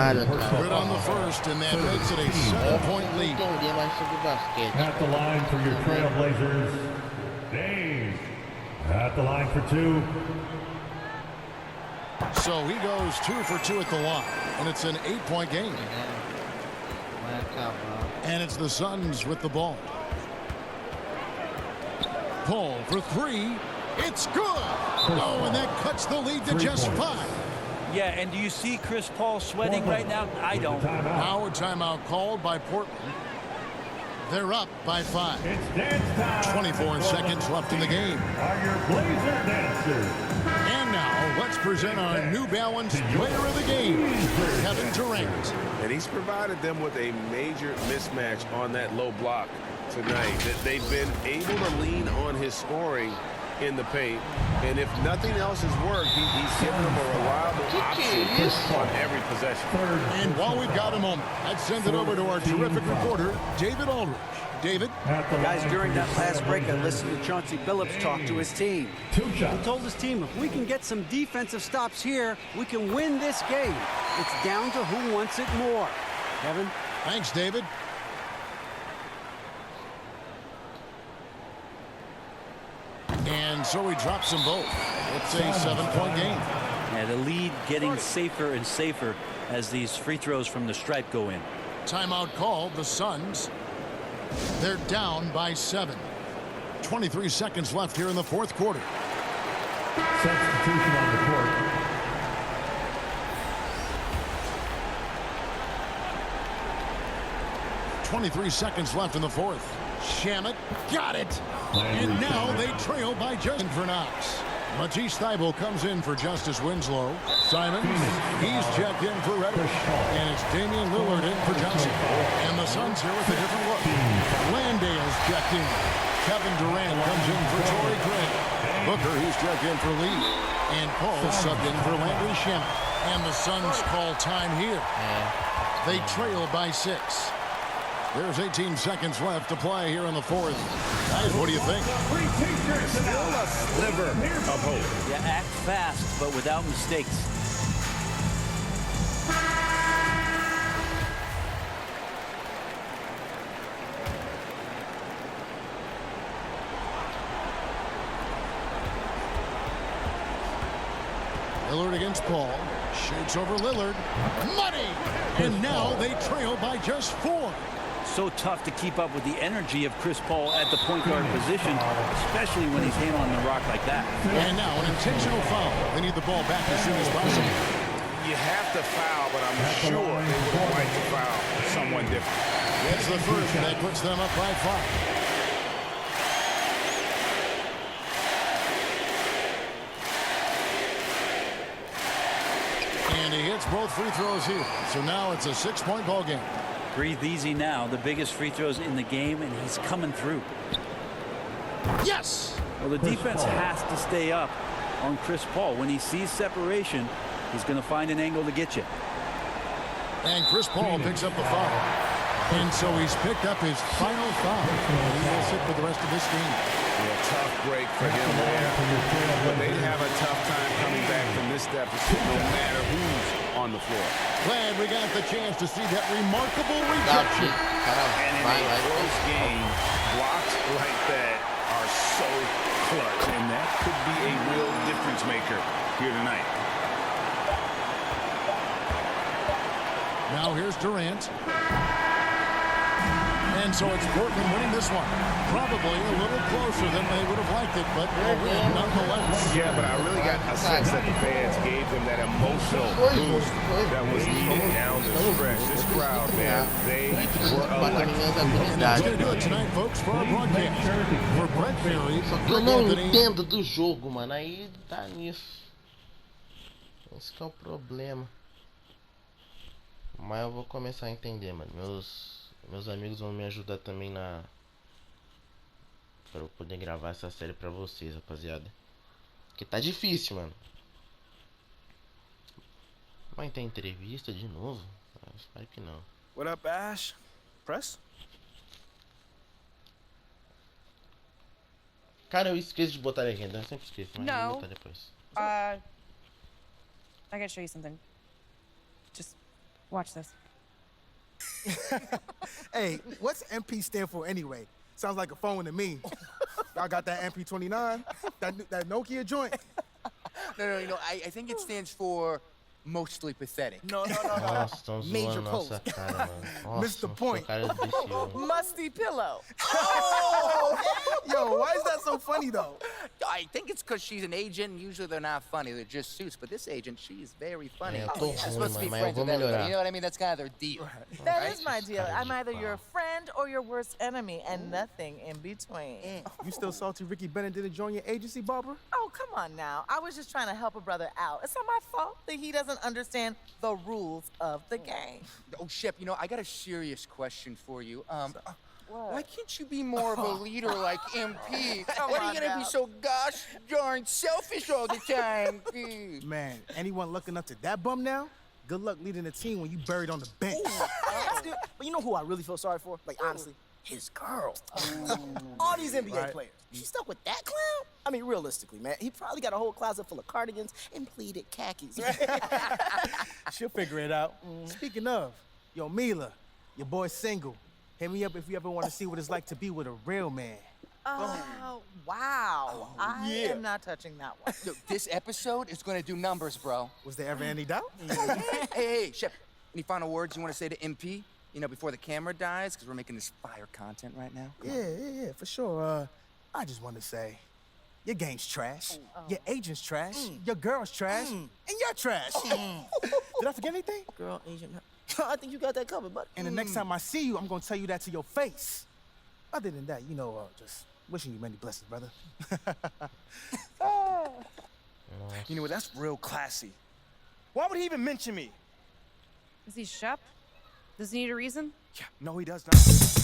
on the first, and that makes it a 7-point lead. At the line for your Trailblazers, Dave. At the line for 2. So he goes 2 for 2 at the line, and it's an 8-point game. And it's the Suns with the ball. Paul for 3. It's good. Oh, and that cuts the lead to just 5. Yeah, and do you see Chris Paul sweating right now? I don't. Now a timeout called by Portland. They're up by 5. 24 seconds left in the game. Are your Blazer dancers. And now let's present our New Balance player of the game, Kevin Durant. And he's provided them with a major mismatch on that low block tonight. That they've been able to lean on his scoring in the paint, and if nothing else has worked, he's given them a reliable option on every possession. And while we've got a moment, let's send it over to our terrific reporter, David Aldridge. David? Guys, during that last break, I listened to Chauncey Billups talk to his team. He told his team, if we can get some defensive stops here, we can win this game. It's down to who wants it more. Kevin? Thanks, David. And so he drops them both. It's a 7-point game. Yeah, the lead getting safer and safer as these free throws from the stripe go in. Timeout called. The Suns, they're down by 7. 23 seconds left here in the 4th quarter. Substitution on the court. .23 seconds left in the 4th. Shamet got it. And now they trail by just for Knox. Matisse Thybulle comes in for Justice Winslow. Simons, he's checked in for Reddish. And it's Damian Lillard in for Johnson. And the Suns here with a different look. Landale's checked in. Kevin Durant comes in for Torrey Craig. Booker, he's checked in for Lee. And Paul subbed in for Landry Shamet. And the Suns call time here. They trail by 6. There's 18 seconds left to play here in the fourth. Guys, what do you think? Still a sliver of hope. You act fast, but without mistakes. Lillard against Paul. Shakes over Lillard. Money! And now they trail by just 4. So tough to keep up with the energy of Chris Paul at the point guard position, especially when he's handling the rock like that. And now an intentional foul. They need the ball back as soon as possible. You have to foul, but I'm sure they would like to foul someone different. That's the first, and that puts them up by 5. And he hits both free throws here. So now it's a 6-point ball game. Breathe easy now. The biggest free throws in the game, and he's coming through. Yes! Well, the defense has to stay up on Chris Paul. When he sees separation, he's going to find an angle to get you. And Chris Paul picks up the foul. And so he's picked up his final foul. He will sit for the rest of this game. Yeah, tough break for him there. But they have a tough time coming back from this deficit, no matter who's on the floor. Glad we got the chance to see that remarkable rejection. And in a close game, blocks like that are so clutch, and that could be a real difference maker here tonight. Now here's Durant. And so it's Portland winning this one. Probably a little closer than they would have liked it, but a win nonetheless. Yeah, but I really got a sense that the fans gave them that emotional boost that was needed down the stretch. This crowd, man, they were electric. And that's going to do it tonight, folks, for our broadcast. For Brett Berry, Eu não entendo do jogo, mano. Aí tá nisso. Esse que é o problema. Mas eu vou começar a entender, mano. Meus amigos vão me ajudar também pra eu poder gravar essa série pra vocês, rapaziada. Porque tá difícil, mano. Vai ter entrevista de novo? Espero que não. What up, Ash? Press? Cara, eu esqueço de botar legenda. Eu sempre esqueço, mas eu vou botar depois. I gotta show you something. Just watch this. Hey, what's MP stand for anyway? Sounds like a phone to me. Y'all got that MP29? That Nokia joint? No, I think it stands for mostly pathetic. No. Nossa, tão Major zoando pose. nossa cara, mano. Nossa, Missed the point. Cara viciou. Musty pillow. Oh! Yo, why is that so funny though? I think it's because she's an agent. Usually they're not funny. They're just suits. But this agent, she's very funny. Eu tô She's ruim, supposed to be mas eu friends vou with everybody. melhorar. You know what I mean? That's kind of their deal. That Right? is my deal. I'm either your friend or your worst enemy, and nothing in between. You still salty Ricky Bennett didn't join your agency, Barbara? Oh, come on now. I was just trying to help a brother out. It's not my fault that he doesn't understand the rules of the game. Oh, Shep, I got a serious question for you. What? Why can't you be more of a leader like MP? Come Why are on you gonna now. be so gosh darn selfish all the time? Man, anyone looking up to that bum now? Good luck leading a team when you buried on the bench. But you know who I really feel sorry for? Like, honestly, his girl. All these NBA Right. players. She's stuck with that clown? I mean, realistically, man, he probably got a whole closet full of cardigans and pleated khakis. She'll figure it out. Speaking of, yo, Mila, your boy's single. Hit me up if you ever want to see what it's like to be with a real man. Oh, wow. I am not touching that one. Yo, this episode is gonna do numbers, bro. Was there ever any doubt? Hey, Shep, any final words you want to say to MP? Before the camera dies, because we're making this fire content right now. Yeah, for sure. I just want to say, your game's trash, your agent's trash, your girl's trash, and you're trash. Did I forget anything? Girl, agent, I think you got that covered, buddy. And the next time I see you, I'm gonna tell you that to your face. Other than that, just wishing you many blessings, brother. You know what? That's real classy. Why would he even mention me? Is he Shep? Does he need a reason? Yeah, no, he does not.